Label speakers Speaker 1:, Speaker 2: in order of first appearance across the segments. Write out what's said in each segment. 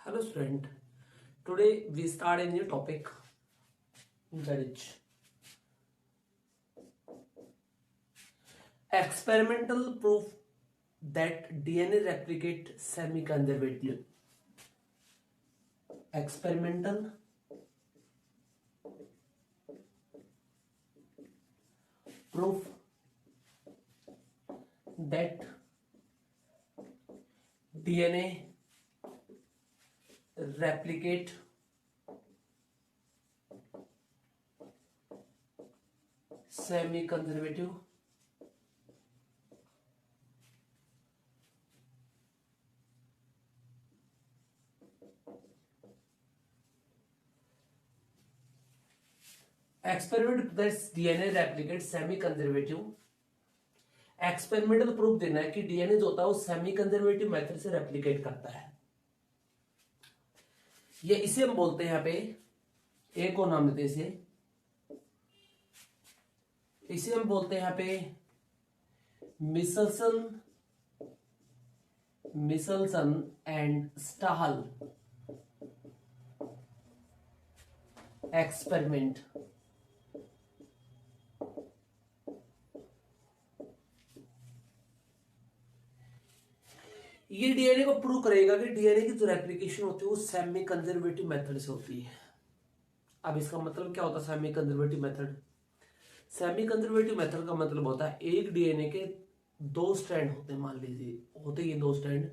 Speaker 1: Hello student, today we start a new topic that is experimental proof that DNA replicate semi-conservatively. Experimental proof that DNA replicate semi-conservative experiment that DNA replicate semi-conservative experimental proof देना है कि DNA जो होता है वो semi conservative method से replicate करता है। ये इसे हम बोलते हैं यहां पे ए को नाम देते इसे हम बोलते हैं यहां पे मिसलसन एंड स्टाहल एक्सपेरिमेंट। ये डीएनए को प्रूव करेगा कि डीएनए की जो रेप्लिकेशन होती है वो सेमी कंजर्वेटिव मेथड से होती है। अब इसका मतलब क्या होता है semi conservative method? Semi conservative method का मतलब होता है एक डीएनए के दो स्ट्रैंड होते हैं, मान लीजिए होते ये दो स्ट्रैंड,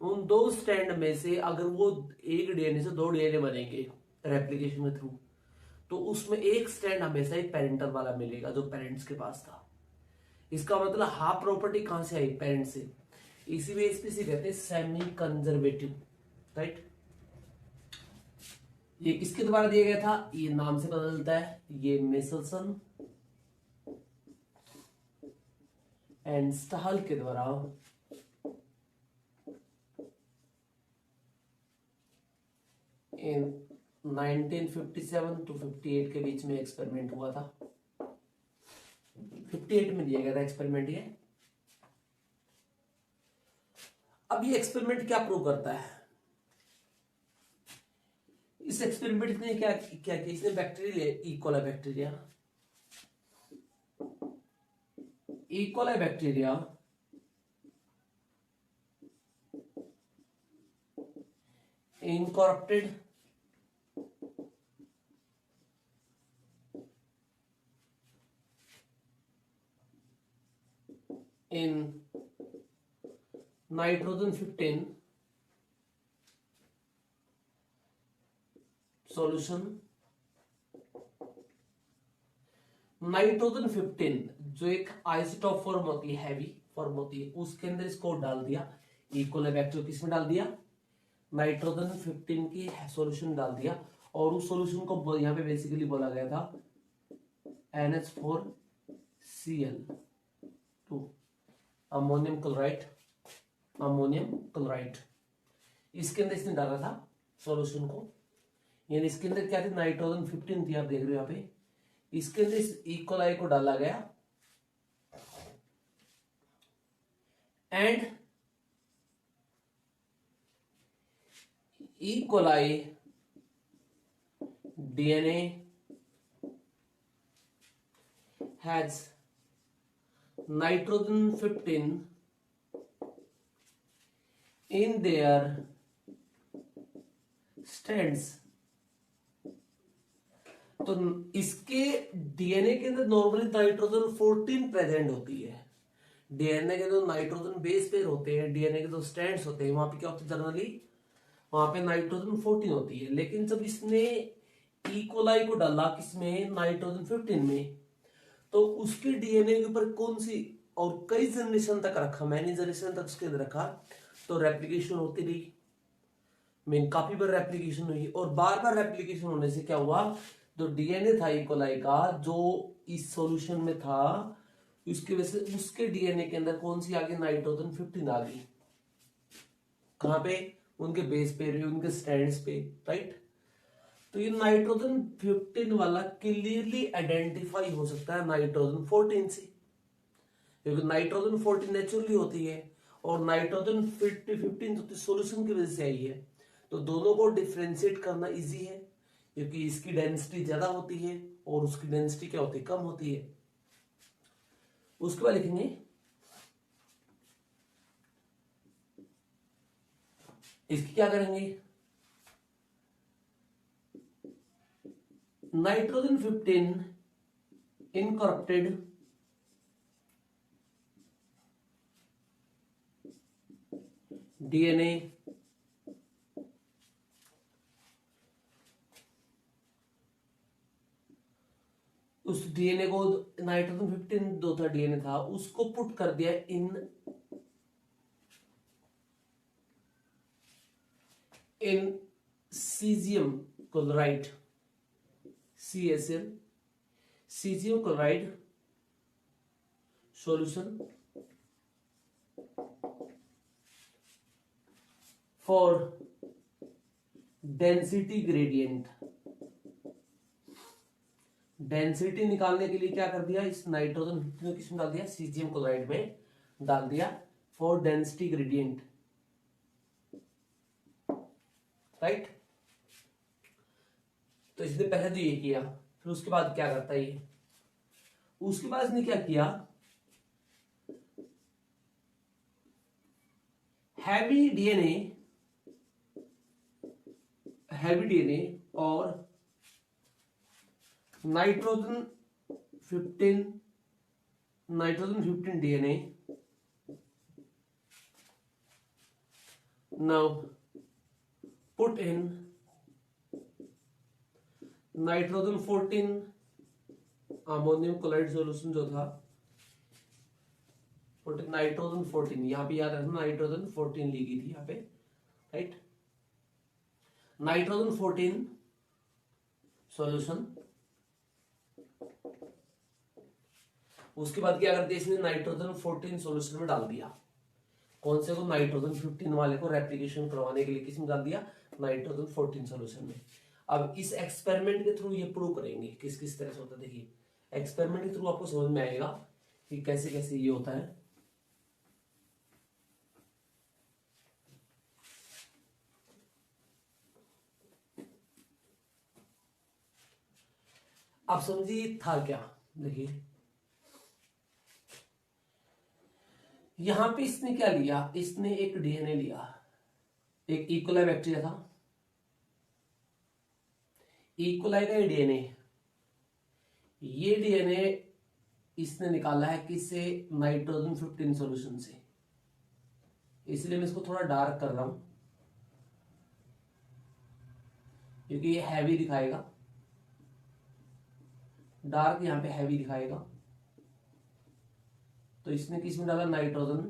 Speaker 1: उन दो स्ट्रैंड में से अगर वो एक डीएनए से दो डीएनए बनेंगे रेप्लिकेशन के थ्रू, तो उसमें एक स्ट्रैंड हमेशा ही पेरेंटल वाला मिलेगा जो पेरेंट्स के पास था। इसका मतलब हाफ प्रॉपर्टी कहां से आई? पेरेंट से। इसी वे इसे कहते हैं सेमी कंजर्वेटिव, राइट। ये किसके द्वारा दिया गया था? ये नाम से बदलता है, ये मिसलसन एंड स्टाहल के द्वारा इन 1957 टू 58 के बीच में एक्सपेरिमेंट हुआ था। 58 में दिया गया था एक्सपेरिमेंट ये। अब ये एक्सपेरिमेंट क्या प्रूव करता है? इस एक्सपेरिमेंट ने क्या किया? इसने bacteria E coli bacteria incorporated in nitrogen 15 solution। Nitrogen 15 जो एक आइसोटोप फॉर्म होती है, हैवी फॉर्म होती है, उसके अंदर इसको डाल दिया। इकोलाई बैक्टीरिया किसमें डाल दिया? नाइट्रोजन 15 की सॉल्यूशन डाल दिया, और उस सॉल्यूशन को यहां पे बेसिकली बोला गया था NH4Cl2 अमोनियम क्लोराइड। इसके अंदर इसने डाला था सॉल्यूशन को, यानी इसके अंदर क्या थी? नाइट्रोजन 15 थी, आप देख रहे हो यहां पे। इसके अंदर इस इकोलाई को डाला गया and E coli DNA has nitrogen 15 in their strands। तो इसके डीएनए के अंदर नॉर्मली नाइट्रोजन 14 प्रेजेंट होती है। डीएनए के जो नाइट्रोजन बेस पेयर होते हैं, डीएनए के जो स्ट्रैंड्स होते हैं, वहां पे क्या होता है? जनरली वहां पे नाइट्रोजन 14 होती है। लेकिन जब इसने इकोलाई को डाला किसमें? नाइट्रोजन 15 में, तो उसके डीएनए के ऊपर कौन सी और कई जनरेशन तक रखा, मैनी जनरेशन तक उसके अंदर रखा, तो रेप्लिकेशन होती रही। मीन काफी बार रेप्लिकेशन हुई, और बार बार रेप्लिकेशन होने से क्या हुआ? जो डीएनए था इकोलाई का, जो इस सॉल्यूशन में था, उसकी वजह से उसके डीएनए के अंदर कौन सी आ गई? नाइट्रोजन 15 आ गई। कहां पे? उनके बेस पे, उनके स्ट्रैंड्स पे, राइट। तो ये नाइट्रोजन 15 वाला क्लियरली आइडेंटिफाई हो सकता है नाइट्रोजन 14 से, क्योंकि नाइट्रोजन 14 नेचुरली होती है, और नाइट्रोजन 15 जो सॉल्यूशन की वजह से आई है। तो दोनों को डिफ्रेंशिएट करना इजी है क्योंकि इसकी डेंसिटी ज्यादा होती है और उसकी डेंसिटी क्या होती है, कम होती है। उसके बाद लिखेंगे इसकी क्या करेंगे, नाइट्रोजन 15 इनकॉर्पोरेटेड डीएनए उस डीएनए को, नाइट्रोजन 15 जो था डीएनए था उसको पुट कर दिया in caesium chloride CSL caesium chloride solution for density gradient. Density निकालने के लिए क्या कर दिया, इस नाइट्रोजन 15 किसमें डाल दिया, सीजियम क्लोराइड में डाल दिया फॉर डेंसिटी ग्रेडियंट, राइट। तो इसने पहले तो ये किया, फिर उसके बाद क्या करता है ये, उसके बाद इसने क्या किया, हैवी डीएनए और nitrogen 15 DNA now put in nitrogen 14 ammonium chloride solution जो था, पुट नाइट्रोजन 14, यहां पे याद रखना नाइट्रोजन 14 लिखी थी यहां पे, राइट। नाइट्रोजन 14 सॉल्यूशन, उसके बाद क्या करते हैं, इसने नाइट्रोजन 14 सॉल्यूशन में डाल दिया, कौन से को, नाइट्रोजन 15 वाले को रेप्लिकेशन करवाने के लिए किसमें डाल दिया, नाइट्रोजन 14 सॉल्यूशन में। अब इस एक्सपेरिमेंट के थ्रू ये प्रूव करेंगे किस किस तरह से होता है। देखिए एक्सपेरिमेंट के थ्रू आपको समझ में आएगा कि कैसे कैसे ये होता है। आप समझिए था क्या, देखिए यहां पे इसने क्या लिया, इसने एक डीएनए लिया, एक इकोलाई बैक्टीरिया था, इकोलाई का डीएनए, ये डीएनए इसने निकाला है किससे, नाइट्रोजन 15 सॉल्यूशन से, इसलिए मैं इसको थोड़ा डार्क कर रहा हूं क्योंकि ये हैवी दिखाएगा, डार्क यहां पे हैवी दिखाएगा। तो इसने किस में डाला, नाइट्रोजन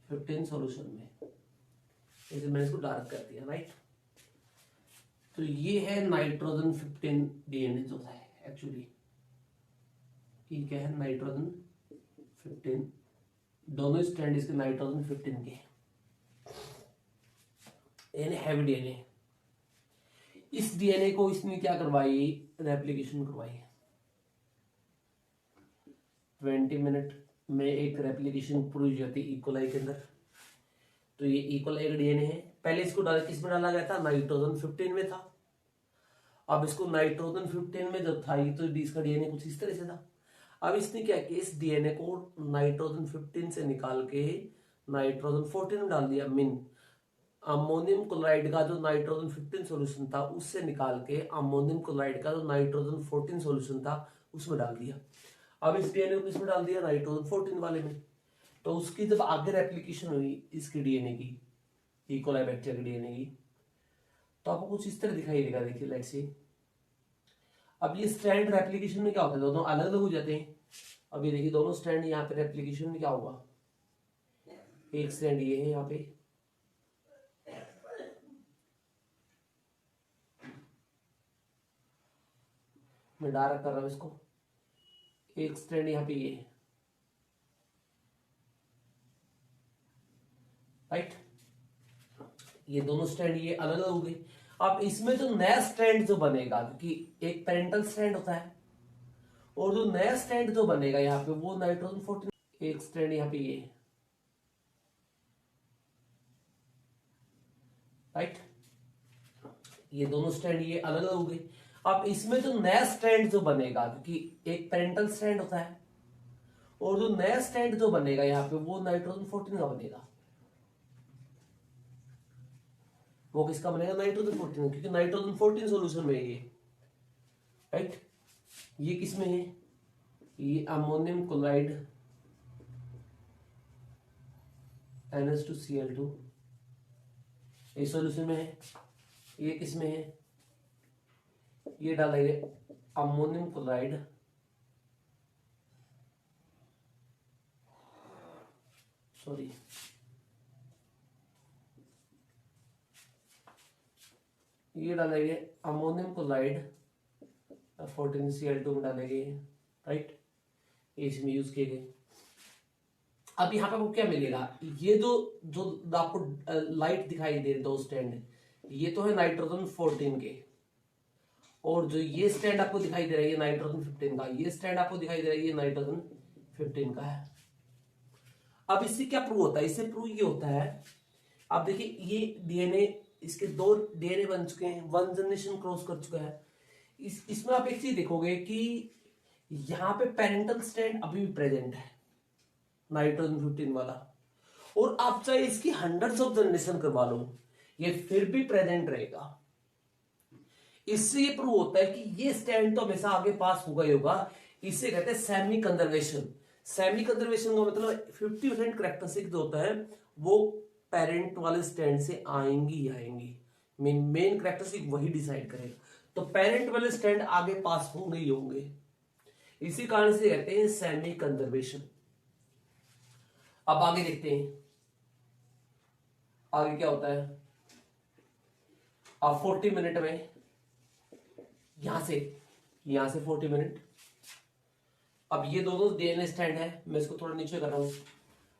Speaker 1: 15 सॉल्यूशन में, इसलिए मैंने इसको डार्क कर दिया, राइट। तो ये है नाइट्रोजन 15 डीएनए जो है एक्चुअली, ये क्या है, नाइट्रोजन 15, दोनों स्ट्रैंड इसके नाइट्रोजन 15 के, यानी हैवी डीएनए। इस डीएनए को इसने क्या करवाई, रेप्लिकेशन करवाई, 20 मिनट में एक रेप्लिकेशन पूरी जाती है इकोलाई के अंदर। तो ये इकोलाई का डीएनए है, पहले इसको डाला, किस में डाला गया था, नाइट्रोजन 15 में था। अब इसको नाइट्रोजन 15 में जब था ये, तो इसका डीएनए कुछ इस तरह से था। अब इसने क्या किया, इस डीएनए को नाइट्रोजन 15 से निकाल के नाइट्रोजन 14 में डाल दिया, मीन अमोनियम क्लोराइड का जो नाइट्रोजन 15 सॉल्यूशन था उससे निकाल के अमोनियम क्लोराइड का जो नाइट्रोजन 14 सॉल्यूशन था उसमें डाल दिया। अब इस डीएनए को किसमें डाल दिया, नाइट्रोजन 14 वाले में। तो उसकी जब आगे रेप्लिकेशन हुई इसकी डीएनए की, इकोलाई बैक्टीरिया की डीएनए की, तो आपको कुछ इस तरह दिखाई देगा। देखिए लेट्स सी, अब ये स्ट्रैंड रेप्लिकेशन में क्या होता है, दोनों अलग अलग हो जाते हैं। अब ये देखिए दोनों स्ट्रैंड यहाँ पे रेप्लिकेशन में क्या होगा, एक स्ट्रैंड ये है यहाँ पे, मैं डार्क कर रहा हूं इसको, एक स्ट्रैंड यहाँ पे ये है, राइट। ये दोनों स्ट्रैंड ये अलग अलग हो गए। अब इसमें जो नया स्ट्रैंड जो बनेगा, क्योंकि एक पेरेंटल स्ट्रैंड होता है और जो नया स्ट्रैंड जो बनेगा यहाँ पे वो नाइट्रोजन 14, एक स्ट्रैंड यहाँ पे ये, राइट। ये दोनों स्टैंड ये अलग अलग हो गए। अब इसमें जो नया स्टैंड जो बनेगा, क्योंकि एक पेरेंटल स्टैंड होता है, और जो नया स्टैंड जो बनेगा यहाँ पे वो नाइट्रोजन 14 का बनेगा। वो किसका बनेगा? नाइट्रोजन 14, क्योंकि नाइट्रोजन 14 सॉल्यूशन में है ये, राइट। ये किसमें है? ये अमोनियम क्लोराइड NH2Cl2 इस सॉल्यूशन में है। ये किसमें है? ये डालेंगे अमोनियम क्लोराइड ये डालेंगे अमोनियम क्लोराइड 14Cl2 में डालेंगे, राइट। ये इसमें यूज किए गए। अब यहाँ पे आपको क्या मिलेगा? ये जो जो आपको लाइट दिखाई दे रहे दो स्टैंड, ये तो है नाइट्रोजन 14 के, और जो ये स्टैंड आपको दिखाई दे रहा है ये नाइट्रोजन 15 का, ये स्टैंड आपको दिखाई दे रहा है ये नाइट्रोजन 15 का है। अब इससे क्या प्रूव होता है? इससे प्रूव ये होता है, आप देखिए ये डीएनए, इसके 2 डीएनए बन चुके हैं, 1 जनरेशन क्रॉस कर चुका है। इसमें आप एक चीज देखोगे कि यहाँ पे पेरेंटल स्टैंड अभी भी प्रेजेंट है, नाइट्रोजन 15 वाला, और आप चाहे इसकी हंड्रेड्स ऑफ जनरेशन करवा लो ये फिर भी प्रेजेंट रहेगा। इससे ये प्रूव होता है कि ये स्टैंड तो हमेशा आगे पास होगा ही होगा। इसे कहते हैं सेमी कंजर्वेशन। सेमी कंजर्वेशन का मतलब 50% करेक्टरिस्टिक जो होता है वो पेरेंट वाले स्टैंड से आएंगी ही आएंगी। मेन करेक्टरिस्टिक वही डिसाइड करेगा, तो पेरेंट वाले स्टैंड आगे पास होंगे ही होंगे। इसी कारण से कहते हैं सेमी कंजर्वेशन। अब आगे देखते हैं आगे क्या होता है। अब 40 मिनट में यहां से 40 मिनट। अब ये दोनों डीएनए स्टैंड है, मैं इसको थोड़ा नीचे कर रहा हूं।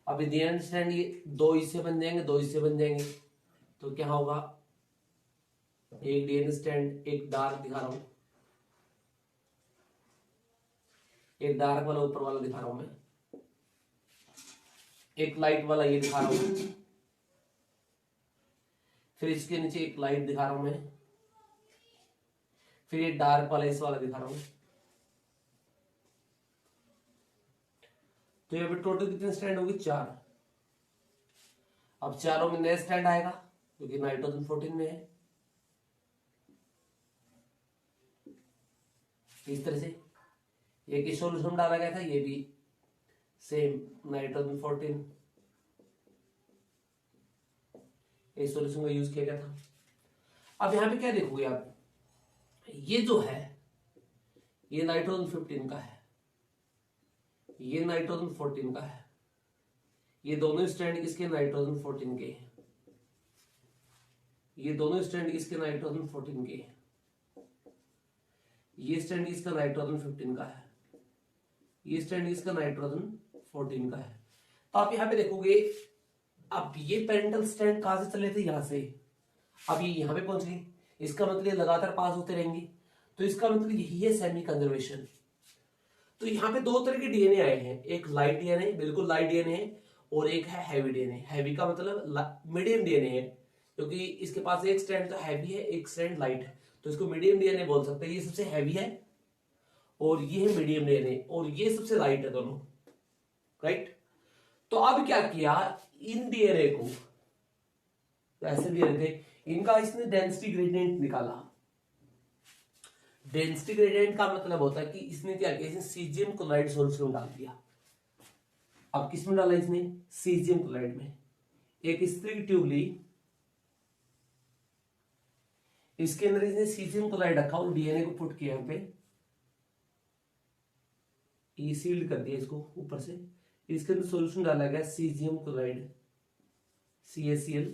Speaker 1: अब ये डीएनए स्टैंड ये 2 हिस्से बन जाएंगे, 2 हिस्से बन जाएंगे, तो क्या होगा? एक डीएनए स्टैंड, एक डार्क दिखा रहा हूं, एक डार्क वाला ऊपर वाला दिखा रहा हूं मैं, एक लाइट वाला ये दिखा रहा हूं, फिर इसके नीचे एक लाइट दिखा रहा हूं मैं, फिर ये डार्क वाला इस वाला दिखा रहा हूं। तो ये टोटल कितने स्टैंड होगी? 4। अब चारों में नया स्टैंड आएगा क्योंकि नाइट्रोजन 14 में है। इस तरह से एक ही सॉल्यूशन डाला गया था, ये भी सेम नाइट्रोजन 14 इस सॉल्यूशन का यूज किया गया था। अब यहां पे क्या देखोगे आप, ये जो है ये नाइट्रोजन 15 का है, ये नाइट्रोजन 14 का है, ये दोनों स्टैंड किसके? नाइट्रोजन 14 के हैं। ये दोनों स्टैंड किसके? नाइट्रोजन 14 के हैं। ये स्टैंड किसका? नाइट्रोजन 15 का है। ये स्टैंड किसका? नाइट्रोजन 14 का है। तो आप यहां पे देखोगे, अब ये पेरेंटल स्टैंड कहां से चले थे? यहां से। अब ये यहां पे पहुंच गए, इसका मतलब ये लगातार पास होते रहेंगे, तो इसका मतलब यही है सेमी कंजर्वेशन। तो यहाँ पे 2 तरह के डीएनए आए हैं, एक लाइट डीएनए, बिल्कुल लाइट डीएनए है, और एक है हैवी डीएनए। हैवी का मतलब मीडियम डीएनए है, क्योंकि इसके पास एक स्ट्रैंड तो हैवी है, एक स्ट्रैंड लाइट है, तो इसको मीडियम डीएनए बोल सकते हैं। ये सबसे हैवी है और ये है मीडियम डीएनए, और ये सबसे लाइट है दोनों, राइट। तो अब क्या किया, इन डीएनए को ऐसे डीएनए थे, इनका इसने डेंसिटी ग्रेडियंट निकाला। डेंसिटी ग्रेडियंट का मतलब होता है कि इसने क्या किया, इसने सीजियम क्लोराइड सॉल्यूशन में डाल दिया। अब किस में डाला इसने? सीजियम क्लोराइड में। एक स्त्री की ट्यूब ली, इसके अंदर इसने सीजियम क्लोराइड रखा और डीएनए को पुट किया, यहाँ पे ये सील्ड कर दिया इसको ऊपर से। इसके अंदर सॉल्यूशन डाला गया सीजियम क्लोराइड CaCl,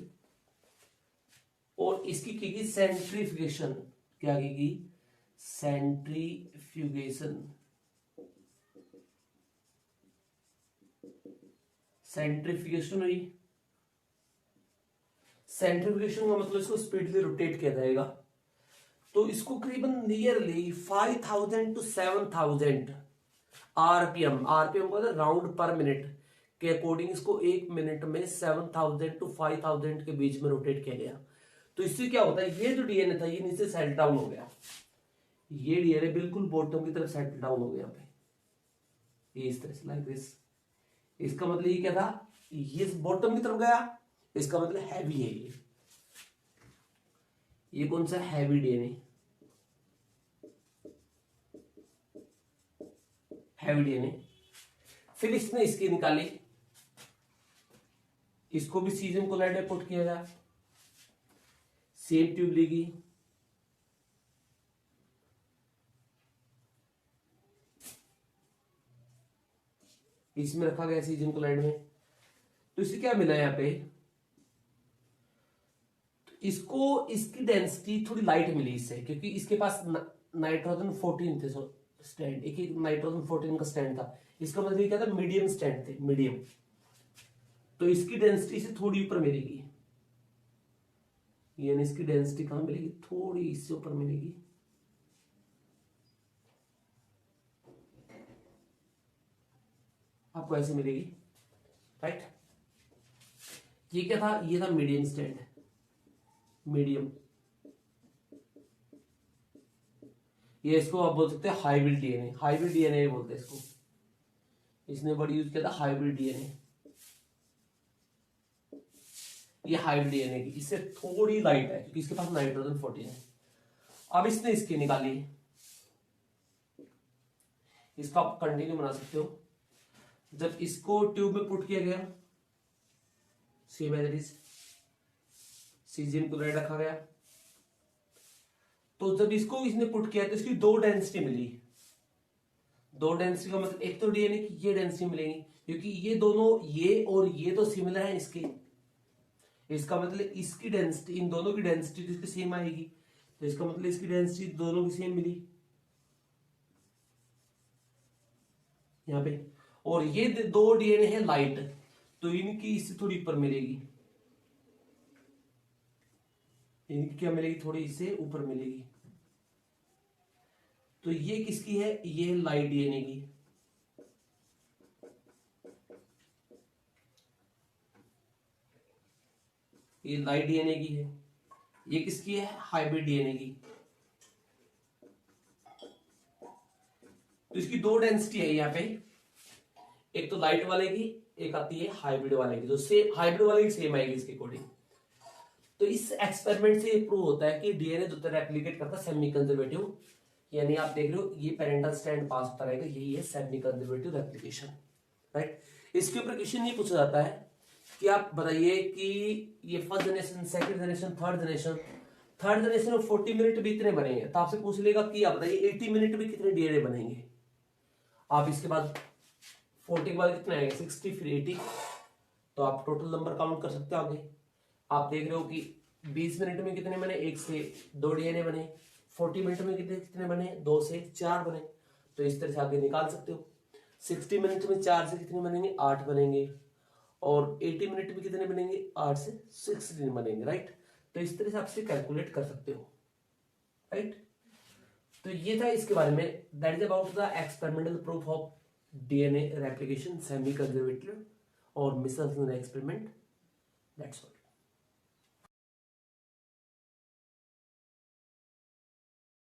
Speaker 1: और इसकी की सेंट्रीफ्यूगेशन। क्या की? सेंट्रीफ्यूगेशन। सेंट्रीफ्यूगेशन हुई। सेंट्रीफ्यूगेशन का मतलब इसको स्पीडली रोटेट किया जाएगा, तो इसको करीबन नियरली 5000 to 7000 आरपीएम का राउंड पर मिनट के अकॉर्डिंग इसको 1 मिनट में 7000 to 5000 के बीच में रोटेट किया गया। तो इससे क्या होता है, ये जो डीएनए था ये नीचे सेटल डाउन हो गया, ये डीएनए बिल्कुल बॉटम की तरफ सेटल डाउन हो गया यहाँ पे, ये इस तरह से लाइक दिस। इसका मतलब ये क्या था, ये बॉटम की तरफ गया, इसका मतलब हैवी है ये कौन सा हैवी डीएनए, हैवी डीएनए। फिर इसने इसकी निकाली, इसको भी सीजियम कोलाइड में पुट किया गया, सेम ट्यूब लेगी, इसमें रखा गया सीजियम कोलाइड में। तो इससे क्या मिला यहाँ पे, तो इसको इसकी डेंसिटी थोड़ी लाइट मिली इससे, क्योंकि इसके पास नाइट्रोजन 14 थे स्टैंड, एक ही नाइट्रोजन 14 का स्टैंड था, इसका मतलब ये क्या था, मीडियम स्टैंड थे, मीडियम। तो इसकी डेंसिटी से थोड़ी ऊपर मिलेगी, यानी इसकी डेंसिटी कहां मिलेगी, थोड़ी इससे ऊपर मिलेगी, आपको ऐसे मिलेगी, राइट। ये क्या था, ये था मीडियम स्टैंड, मीडियम। ये इसको आप बोल सकते हैं हाइब्रिड डीएनए, हाइब्रिड डीएनए बोलते हैं इसको, इसने वर्ड यूज किया था हाइब्रिड डीएनए। ये हाइब्रिड डीएनए की इससे थोड़ी लाइट है, क्योंकि इसके पास नाइट्रोजन 14 है। अब इसने इसकी निकाली, इसका आप कंटिन्यू बना सकते हो। जब इसको ट्यूब में पुट किया गया, same as it is, caesium chloride रखा गया, तो जब इसको इसने पुट किया तो इसकी दो डेंसिटी मिली। दो डेंसिटी का मतलब एक तो डीएनए की ये डेंसिटी मिलेगी, क्योंकि ये दोनों, ये और ये तो सिमिलर है इसके, इसका मतलब इसकी डेंसिटी, इन दोनों की डेंसिटी तो इसकी सेम आएगी, तो इसका मतलब इसकी डेंसिटी दोनों की सेम मिली यहाँ पे। और ये दो डीएनए है लाइट, तो इनकी इससे थोड़ी ऊपर मिलेगी, इनकी क्या मिलेगी, थोड़ी इससे ऊपर मिलेगी। तो ये किसकी है, ये लाइट डीएनए की, ये लाइट डीएनए की है। ये किसकी है, हाइब्रिड डीएनए की। तो इसकी दो डेंसिटी है यहाँ पे, एक तो लाइट वाले की, एक आती है हाइब्रिड वाले की, जो सेम हाइब्रिड वाले की सेम आएगी इसके अकॉर्डिंग। तो इस एक्सपेरिमेंट से ये प्रूव होता है कि डीएनए जो रेप्लिकेट करता है सेमी कंजर्वेटिव, यानी आप देख रहे हो ये पेरेंटल स्ट्रैंड पास होता रहेगा, यही है सेमी कंजर्वेटिव रेप्लिकेशन, राइट। इसके ऊपर क्वेश्चन ये पूछा जाता है कि आप बताइए कि ये first generation, second generation, third generation, third generation में 40 मिनट भी कितने बनेंगे, तो आपसे पूछ लेगा कि आप बताइए 80 मिनट में कितने डीएनए बनेंगे। आप इसके बाद 40 के बाद कितने आएंगे, 60 फिर 80, तो आप टोटल नंबर काउंट कर सकते हो आगे। आप देख रहे हो कि 20 मिनट में कितने बने, 1 से 2 डीएनए बने, 40 मिनट में कितने बने, 2 से 4 बने, तो इस तरह से आगे निकाल सकते हो। 60 मिनट में 4 से कितने बनेंगे, 8 बनेंगे, और 80 मिनट में कितने बनेंगे, 8 से 16 बनेंगे, राइट। तो इस तरह से आप कैलकुलेट कर सकते हो, राइट। तो ये था इसके बारे में, that is about the experimental proof of DNA replication semi conservative और मिशन एक्सपेरिमेंट, दैट्स ऑल।